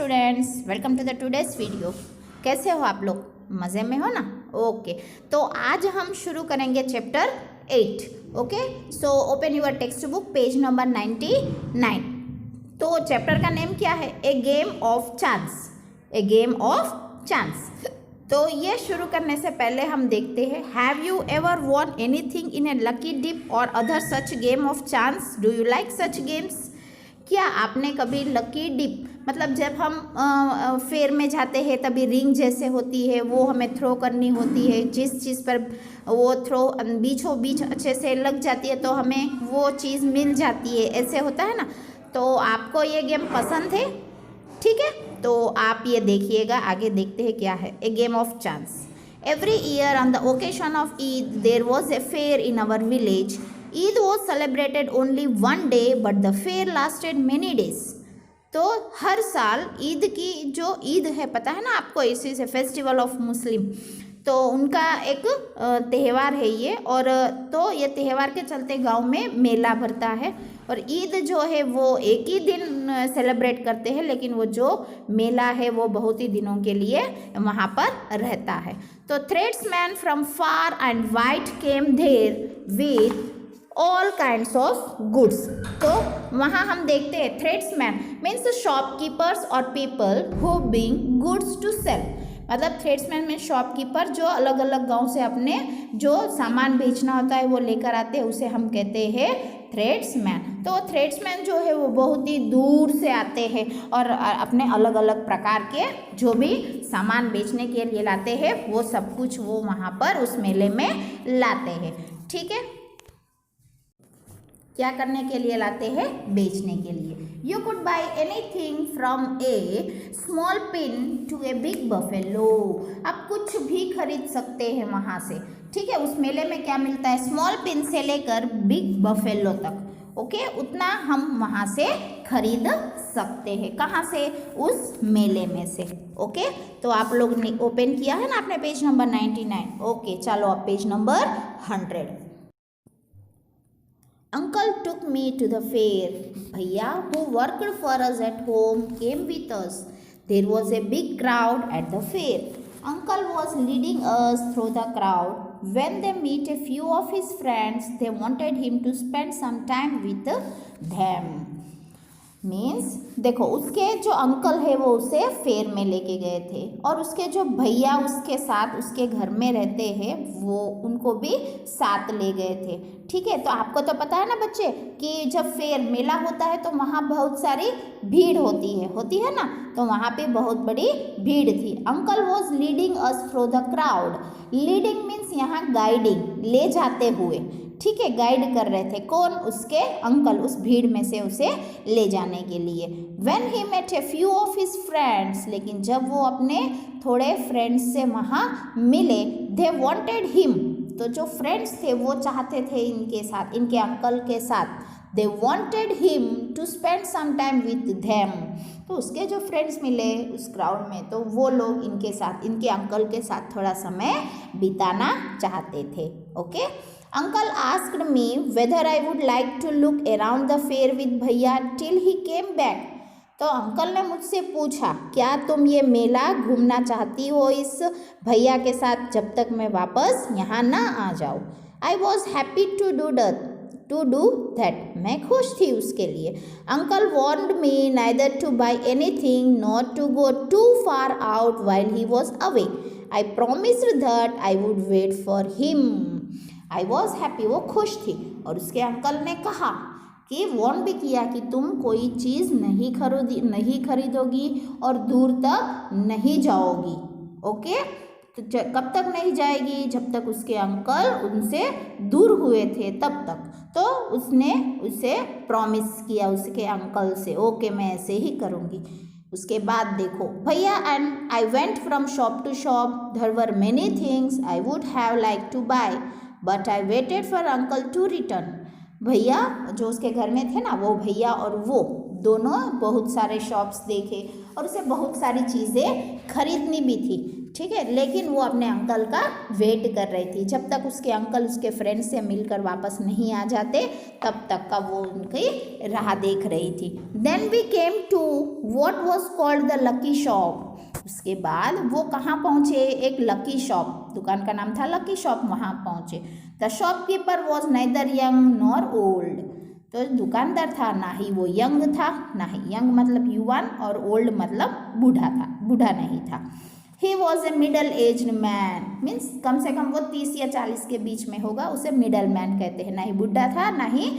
Students, welcome to the today's video. कैसे हो आप लोग? मज़े में हो ना? ओके, तो आज हम शुरू करेंगे chapter 8। Okay, so open your text book, page number 99। तो चैप्टर का नेम क्या है? A game of chance. A game of chance. तो ये शुरू करने से पहले हम देखते हैं, have you ever won anything in a lucky dip और other such game of chance? Do you like such games? क्या आपने कभी लकी डिप, मतलब जब हम फेयर में जाते हैं तभी रिंग जैसे होती है, वो हमें थ्रो करनी होती है, जिस चीज़ पर वो थ्रो बीचों बीच अच्छे से लग जाती है तो हमें वो चीज़ मिल जाती है, ऐसे होता है ना। तो आपको ये गेम पसंद है? ठीक है, तो आप ये देखिएगा, आगे देखते हैं क्या है। A game of chance. Every year on the occasion of Eid there was a fair in our village. Eid was celebrated only one day but the fair lasted many days. तो हर साल ईद की जो ईद है, पता है ना आपको, इसी से फेस्टिवल ऑफ मुस्लिम, तो उनका एक त्यौहार है ये। और तो ये त्यौहार के चलते गांव में मेला भरता है और ईद जो है वो एक ही दिन सेलिब्रेट करते हैं, लेकिन वो जो मेला है वो बहुत ही दिनों के लिए वहाँ पर रहता है। तो tradesmen from far and wide came there with all kinds of goods. तो वहाँ हम देखते हैं थ्रेड्समैन मीन्स शॉपकीपर्स और people who bring goods to sell. मतलब थ्रेड्समैन में शॉपकीपर जो अलग अलग गांव से अपने जो सामान बेचना होता है वो लेकर आते हैं, उसे हम कहते हैं थ्रेड्समैन। तो थ्रेड्समैन जो है वो बहुत ही दूर से आते हैं और अपने अलग अलग प्रकार के जो भी सामान बेचने के लिए लाते हैं वो सब कुछ वो वहाँ पर उस मेले में लाते हैं। ठीक है, क्या करने के लिए लाते हैं? बेचने के लिए। You could buy anything from a small pin to a big buffalo. आप कुछ भी खरीद सकते हैं वहाँ से। ठीक है, उस मेले में क्या मिलता है? स्मॉल पिन से लेकर बिग बफेलो तक। ओके, उतना हम वहाँ से खरीद सकते हैं। कहाँ से? उस मेले में से। ओके, तो आप लोग ने ओपन किया है ना आपने पेज नंबर 99। ओके, चलो अब page number 100। Uncle took me to the fair. Bhaiya, who worked for us at home, came with us. There was a big crowd at the fair. Uncle was leading us through the crowd. When they meet a few of his friends, they wanted him to spend some time with them. Means देखो, उसके जो uncle है वो उसे fair में लेके गए थे और उसके जो भैया उसके साथ उसके घर में रहते हैं वो उनको भी साथ ले गए थे। ठीक है, तो आपको तो पता है ना बच्चे कि जब फेयर मेला होता है तो वहाँ बहुत सारी भीड़ होती है ना, तो वहाँ पे बहुत बड़ी भीड़ थी। Uncle was leading us through the crowd. Leading means यहाँ गाइडिंग, ले जाते हुए। ठीक है, गाइड कर रहे थे। कौन? उसके अंकल, उस भीड़ में से उसे ले जाने के लिए। When he met a few of his friends, लेकिन जब वो अपने थोड़े फ्रेंड्स से वहाँ मिले, they wanted him, तो जो फ्रेंड्स थे वो चाहते थे इनके साथ, इनके अंकल के साथ, they wanted him to spend some time with them। तो उसके जो फ्रेंड्स मिले उस क्राउड में तो वो लोग इनके साथ, इनके अंकल के साथ थोड़ा समय बिताना चाहते थे। Okay, Uncle asked me whether I would like to look around the fair with भैया till he came back। तो अंकल ने मुझसे पूछा, क्या तुम ये मेला घूमना चाहती हो इस भैया के साथ जब तक मैं वापस यहाँ ना आ जाऊँ। I was happy to do that। मैं खुश थी उसके लिए। Uncle warned me neither to buy anything nor to go too far out while he was away। I promised that I would wait for him। I was happy, वो खुश थी। और उसके अंकल ने कहा कि वार्न भी किया कि तुम कोई चीज़ नहीं खरीदोगी और दूर तक नहीं जाओगी। ओके, तो कब तक नहीं जाएगी? जब तक उसके अंकल उनसे दूर हुए थे तब तक। तो उसने उसे प्रॉमिस किया उसके अंकल से, ओके मैं ऐसे ही करूँगी। उसके बाद देखो, भैया and I went from shop to shop, there were many things I would have like to buy but I waited for uncle to return. भैया जो उसके घर में थे ना, वो भैया और वो दोनों बहुत सारे शॉप्स देखे और उसे बहुत सारी चीज़ें खरीदनी भी थी। ठीक है, लेकिन वो अपने अंकल का वेट कर रही थी। जब तक उसके अंकल उसके फ्रेंड से मिलकर वापस नहीं आ जाते तब तक का वो उनकी राह देख रही थी। Then we came to what was called the lucky shop. उसके बाद वो कहाँ पहुँचे, एक लकी शॉप, दुकान का नाम था लकी शॉप, वहाँ पहुँचे। The shopkeeper was neither young nor old. तो दुकानदार था ना ही वो यंग था, ना ही यंग मतलब युवान और ओल्ड मतलब बूढ़ा था, बूढ़ा नहीं था। He was a middle aged man, means कम से कम वो 30 या 40 के बीच में होगा, उसे मिडल मैन कहते हैं। ना ही बूढ़ा था ना ही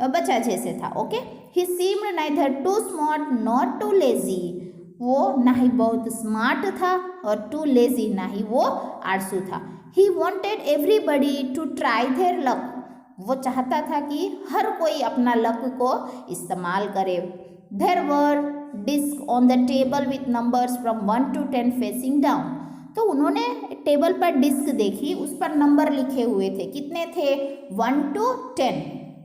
बच्चा जैसे था। Okay, he seemed neither too smart nor too lazy. वो ना ही बहुत स्मार्ट था और टू लेजी, ना ही वो आलसू था। He wanted everybody to try their luck. वो चाहता था कि हर कोई अपना लक को इस्तेमाल करे। There were disc on the table with numbers from 1 to 10 facing down. तो उन्होंने टेबल पर डिस्क देखी, उस पर नंबर लिखे हुए थे। कितने थे? 1 to 10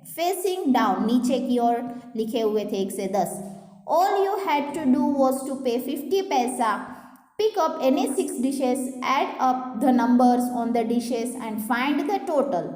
फेसिंग डाउन, नीचे की ओर लिखे हुए थे 1 से 10। All you had to do was to pay 50 पैसा, pick up any 6 dishes, add up the numbers on the dishes and find the total।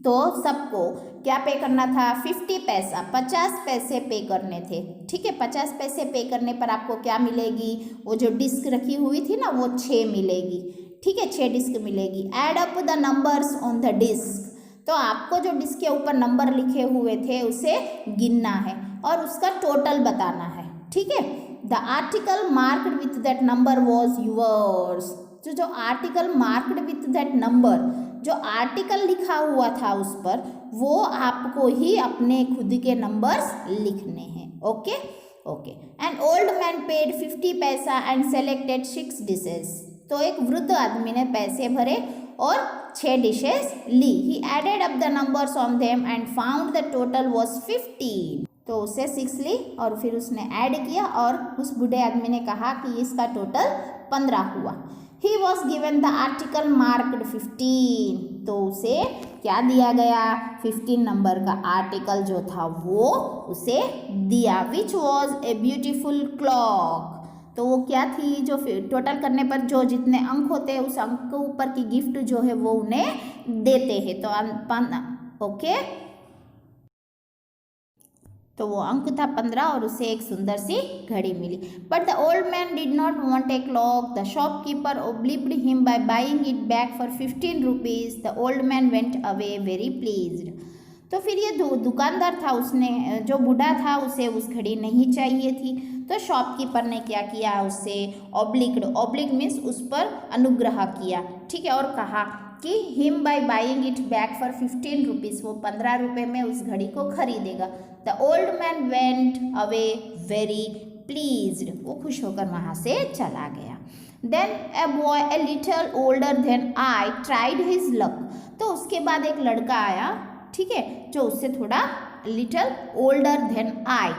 तो सबको क्या पे करना था? 50 पैसा, 50 पैसे पे करने थे। ठीक है, 50 पैसे पे करने पर आपको क्या मिलेगी? वो जो डिस्क रखी हुई थी ना वो 6 मिलेगी। ठीक है, 6 डिस्क मिलेगी। Add up the numbers on the disc, तो आपको जो डिस्क के ऊपर नंबर लिखे हुए थे उसे गिनना है और उसका टोटल बताना है। ठीक है, the article marked with that number was yours. जो article marked with that number, जो आर्टिकल लिखा हुआ था उस पर, वो आपको ही अपने खुद के नंबर्स लिखने हैं। Okay okay. And old man paid 50 पैसा एंड सेलेक्टेड 6 डिशेस। तो एक वृद्ध आदमी ने पैसे भरे और 6 डिशेस ली। He added up the numbers on them and found the total was 15। तो उसे 6 ली और फिर उसने ऐड किया और उस बूढ़े आदमी ने कहा कि इसका टोटल 15 हुआ। He was given the article marked 15। तो उसे क्या दिया गया? 15 नंबर का आर्टिकल जो था वो उसे दिया। Which was a beautiful clock. तो वो क्या थी? जो टोटल करने पर जो जितने अंक होते हैं उस अंक के ऊपर की गिफ्ट जो है वो उन्हें देते हैं। तो ओके, तो वो अंक था 15 और उसे एक सुंदर सी घड़ी मिली। But the old man did not want a clock. The shopkeeper obliged him bye buying it back for 15 rupees. The old man went away very pleased. तो फिर ये दुकानदार था, उसने जो बूढ़ा था उसे उस घड़ी नहीं चाहिए थी। तो शॉपकीपर ने क्या किया? उससे ऑब्लिक मीन्स उस पर अनुग्रह किया। ठीक है, और कहा कि him bye buying it back for 15 rupees, वो 15 रुपये में उस घड़ी को खरीदेगा। The old man went away very pleased. वो खुश होकर वहाँ से चला गया। Then a boy a little older than I tried his luck. तो उसके बाद एक लड़का आया, ठीक है, जो उससे थोड़ा little older than I.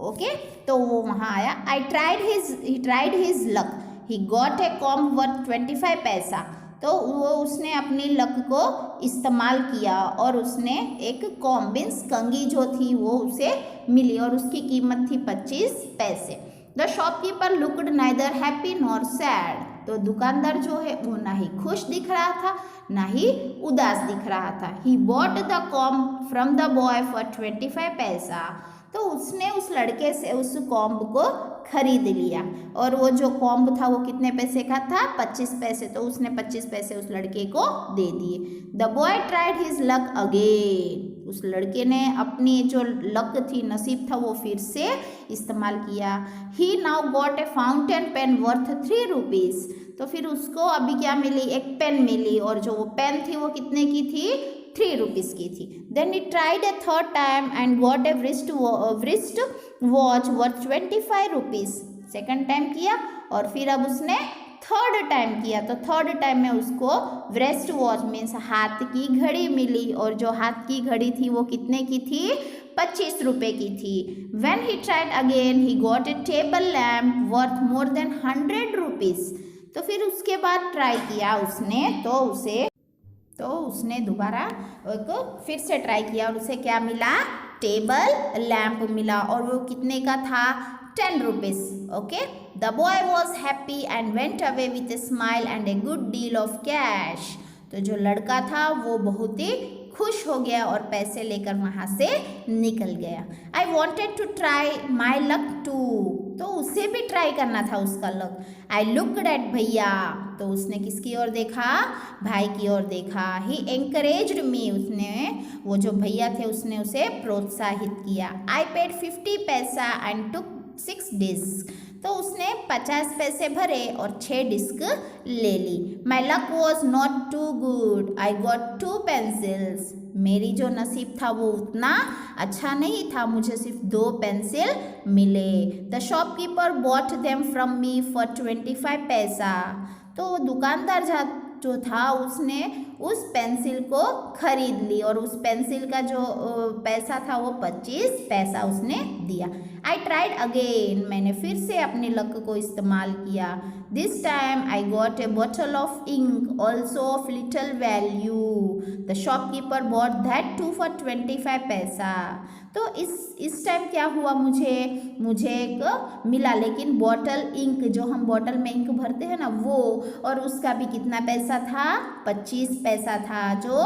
Okay, तो वो वहाँ आया। He tried his luck. He got a comb worth 25 paisa. तो वो उसने अपनी लक को इस्तेमाल किया और उसने एक कॉम्बिन्स कंगी जो थी वो उसे मिली और उसकी कीमत थी 25 पैसे। The shopkeeper looked neither happy nor sad. तो दुकानदार जो है वो ना ही खुश दिख रहा था ना ही उदास दिख रहा था। He bought the comb from the boy for 25 paisa. तो उसने उस लड़के से उस कॉम्ब को खरीद लिया और वो जो कॉम्ब था वो कितने पैसे का था? 25 पैसे। तो उसने 25 पैसे उस लड़के को दे दिए। The boy tried his luck again. उस लड़के ने अपनी जो लक थी, नसीब था, वो फिर से इस्तेमाल किया। He now got a fountain pen worth 3 rupees. तो फिर उसको अभी क्या मिली? एक पेन मिली और जो वो पेन थी वो कितने की थी? 3 रुपीज़ की थी। Then he tried a third time and got a wrist watch worth 25 rupees. Second time किया और फिर अब उसने थर्ड टाइम किया। तो थर्ड टाइम में उसको wrist वॉच मीन्स हाथ की घड़ी मिली और जो हाथ की घड़ी थी वो कितने की थी? 25 रुपये की थी। When he tried again he got a table lamp worth more than 100 rupees. तो फिर उसके बाद ट्राई किया उसने, तो उसने दोबारा फिर से ट्राई किया और उसे क्या मिला? टेबल लैम्प मिला और वो कितने का था 10 rupees. Okay. The boy was happy and went away with a smile and a good deal of cash. तो जो लड़का था वो बहुत ही खुश हो गया और पैसे लेकर वहाँ से निकल गया. I wanted to try my luck too. तो उसे भी ट्राई करना था उसका लक. आई लुक्ड एट भैया. तो उसने किसकी ओर देखा? भाई की ओर देखा. ही एंकरेज्ड मी. उसने वो जो भैया थे उसने उसे प्रोत्साहित किया. आई पेड 50 पैसा एंड टुक 6 डिस्क. तो उसने 50 पैसे भरे और 6 डिस्क ले ली. My luck was not too good. I got 2 pencils. मेरी जो नसीब था वो उतना अच्छा नहीं था. मुझे सिर्फ 2 पेंसिल मिले. The shopkeeper bot them from me for 25 paisa. तो वो दुकानदार जो था उसने उस पेंसिल को खरीद ली और उस पेंसिल का जो पैसा था वो 25 पैसा उसने दिया. I tried again. मैंने फिर से अपने लक को इस्तेमाल किया. This time I got a bottle of ink also of little value. The shopkeeper bought that too for 25 paisa. तो इस टाइम क्या हुआ, मुझे एक मिला, लेकिन बॉटल इंक जो हम बॉटल में इंक भरते हैं ना वो, और उसका भी कितना पैसा था? 25 पैसा था, जो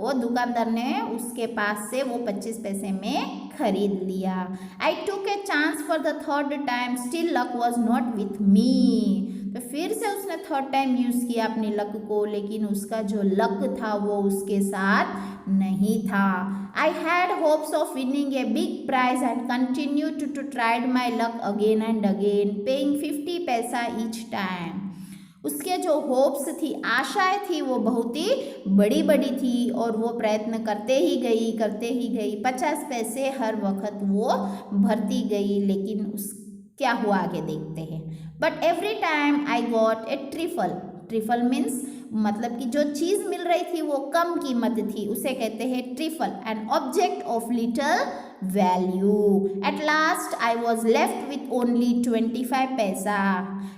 वो दुकानदार ने उसके पास से वो 25 पैसे में खरीद लिया. I took a chance for the third time. Still luck was not with me. तो फिर से उसने थर्ड टाइम यूज़ किया अपने लक को, लेकिन उसका जो लक था वो उसके साथ नहीं था. I had hopes of winning a big prize and continue to tried my luck again and again, paying 50 paisa each time. उसके जो होप्स थी, आशाएं थी, वो बहुत ही बड़ी बड़ी थी और वो प्रयत्न करते ही गई 50 पैसे हर वक्त वो भरती गई. लेकिन क्या हुआ आगे देखते हैं. But every time I got A trifle. Trifle means मतलब कि जो चीज़ मिल रही थी वो कम कीमत थी, उसे कहते हैं trifle. An object of little value. At last I was left with only 25 पैसा.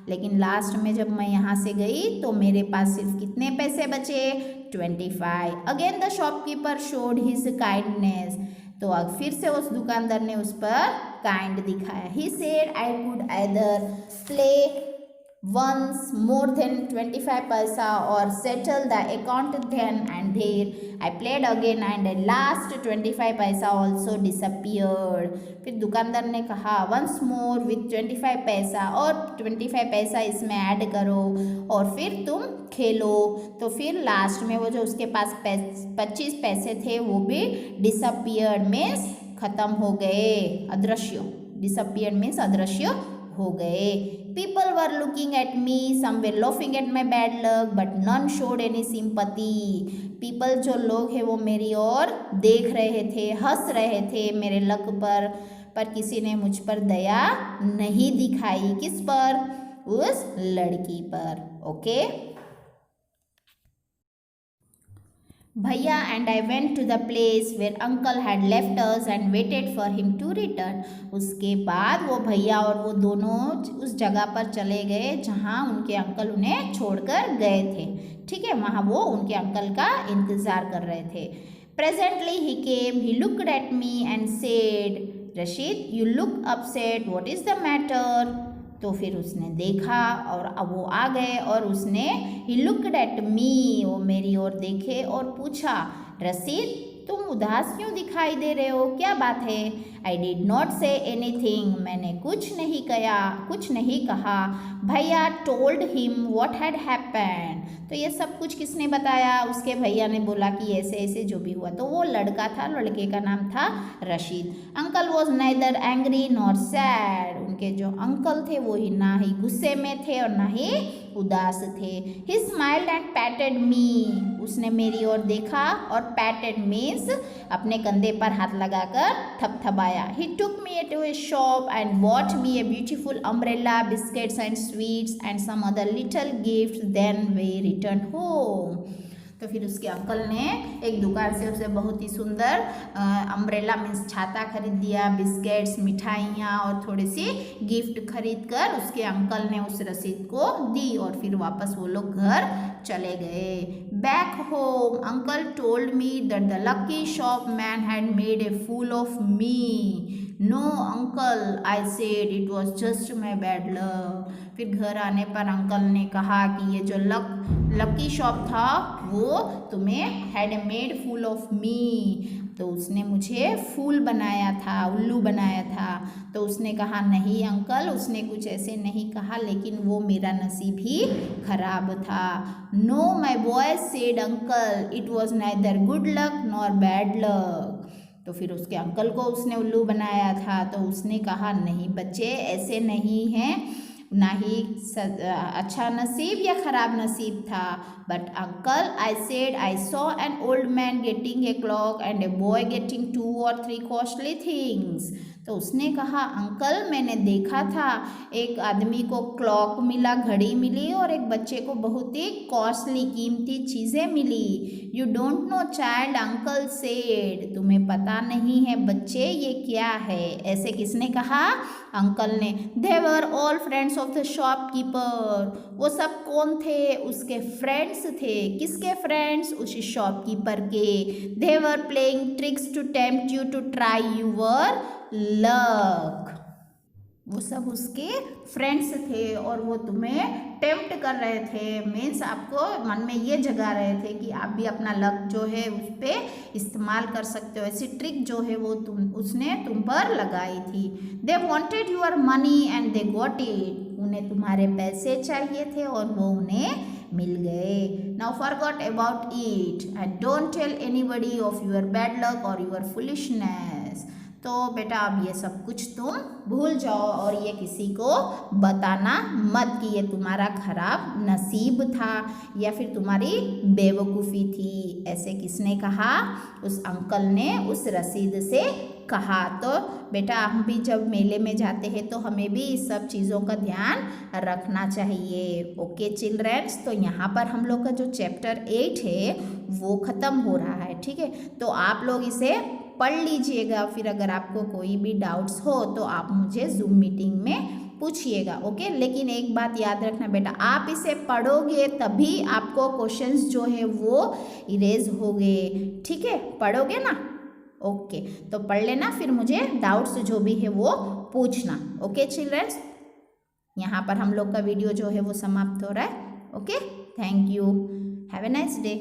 लेकिन लास्ट में जब मैं यहाँ से गई तो मेरे पास सिर्फ कितने पैसे बचे? 25. Again the shopkeeper showed his kindness. तो अब फिर से उस दुकानदार ने उस पर काइंड दिखाया. He said I could either play once more than 25 paisa or settle the account then and there. I played again and the last 25 paisa also disappeared. फिर दुकानदार ने कहा once more with 25 पैसा, और 25 पैसा इसमें ऐड करो और फिर तुम खेलो. तो फिर लास्ट में वो जो उसके पास 25 पैसे थे वो भी disappeared means खत्म हो गए, अदृश्य. disappeared means अदृश्य हो गए. People were looking at me, some were laughing at my bad luck, but none showed any sympathy. People जो लोग हैं वो मेरी ओर देख रहे थे, हंस रहे थे मेरे लक पर किसी ने मुझ पर दया नहीं दिखाई. किस पर? उस लड़की पर. ओके. भैया and I went to the place where uncle had left us and waited for him to return. उसके बाद वो भैया और वो दोनों उस जगह पर चले गए जहाँ उनके अंकल उन्हें छोड़कर गए थे. ठीक है, वहाँ वो उनके अंकल का इंतज़ार कर रहे थे. Presently he came. He looked at me and said, Rashid you look upset, what is the matter. तो फिर उसने देखा और अब वो आ गए और उसने ही लुक्ड एट मी, वो मेरी ओर देखे और पूछा, रशीद तुम उदास क्यों दिखाई दे रहे हो, क्या बात है. I did not say anything. मैंने कुछ नहीं कहा. भैया told him what had happened. तो ये सब कुछ किसने बताया? उसके भैया ने बोला कि ऐसे ऐसे जो भी हुआ. तो वो लड़का था, लड़के का नाम था Rashid. Uncle was neither angry nor sad. उनके जो अंकल थे वो ही ना ही गुस्से में थे और ना ही उदास थे. ही स्माइल्ड एंड पैटेड मी. उसने मेरी ओर देखा और पैटेड मीन्स अपने कंधे पर हाथ लगाकर थपथपाया. He took me to a shop and bought me a beautiful umbrella, biscuits and sweets and some other little gifts. Then we return home. तो फिर उसके अंकल ने एक दुकान से उसे बहुत ही सुंदर अम्ब्रेला मीन्स छाता खरीद दिया, बिस्किट्स, मिठाइयाँ और थोड़ी सी गिफ्ट खरीद कर उसके अंकल ने उस रसीद को दी और फिर वापस वो लोग घर चले गए। Back home uncle told me that the lucky shop man had made a fool of me. No uncle I said it was just my bad luck. फिर घर आने पर अंकल ने कहा कि ये जो लकी शॉप था वो तुम्हें had made fool of me, तो उसने मुझे फूल बनाया था, उल्लू बनाया था। तो उसने कहा नहीं अंकल, उसने कुछ ऐसे नहीं कहा, लेकिन वो मेरा नसीब ही खराब था। Know my boy said uncle it was neither good luck nor bad luck. तो फिर उसके अंकल को उसने उल्लू बनाया था, तो उसने कहा नहीं बच्चे, ऐसे नहीं हैं, ना ही अच्छा नसीब या ख़राब नसीब था। But uncle I said I saw an old man getting a clock and a boy getting 2 or 3 costly things. तो उसने कहा अंकल मैंने देखा था एक आदमी को क्लॉक मिला, घड़ी मिली, और एक बच्चे को बहुत ही कॉस्टली कीमती चीज़ें मिली। You don't know child uncle said, तुम्हें पता नहीं है बच्चे ये क्या है। ऐसे किसने कहा? अंकल ने। They were all friends of the shopkeeper, वो सब कौन थे? उसके फ्रेंड्स थे। किसके फ्रेंड्स? उस शॉपकीपर के। They were playing tricks to tempt you to try your luck. वो सब उसके फ्रेंड्स थे और वो तुम्हें टेम्प्ट कर रहे थे, मीन्स आपको मन में ये जगा रहे थे कि आप भी अपना लक जो है उस पर इस्तेमाल कर सकते हो। ऐसी ट्रिक जो है वो उसने तुम पर लगाई थी। They wanted your money and they got it, उन्हें तुम्हारे पैसे चाहिए थे और वो उन्हें मिल गए। Now forgot about it and don't tell anybody of your bad luck और यूर फुलिशनेस। तो बेटा अब ये सब कुछ तुम भूल जाओ और ये किसी को बताना मत कि ये तुम्हारा खराब नसीब था या फिर तुम्हारी बेवकूफ़ी थी। ऐसे किसने कहा? उस अंकल ने उस रसीद से कहा। तो बेटा हम भी जब मेले में जाते हैं तो हमें भी इस सब चीज़ों का ध्यान रखना चाहिए। ओके चिल्ड्रंस, तो यहाँ पर हम लोग का जो चैप्टर 8 है वो ख़त्म हो रहा है। ठीक है, तो आप लोग इसे पढ़ लीजिएगा, फिर अगर आपको कोई भी डाउट्स हो तो आप मुझे जूम मीटिंग में पूछिएगा। ओके, लेकिन एक बात याद रखना बेटा, आप इसे पढ़ोगे तभी आपको क्वेश्चंस जो है वो इरेज होंगे। ठीक है, पढ़ोगे ना? ओके, तो पढ़ लेना, फिर मुझे डाउट्स जो भी है वो पूछना। ओके चिल्ड्रंस, यहाँ पर हम लोग का वीडियो जो है वो समाप्त हो रहा है। Okay, thank you, have a nice day.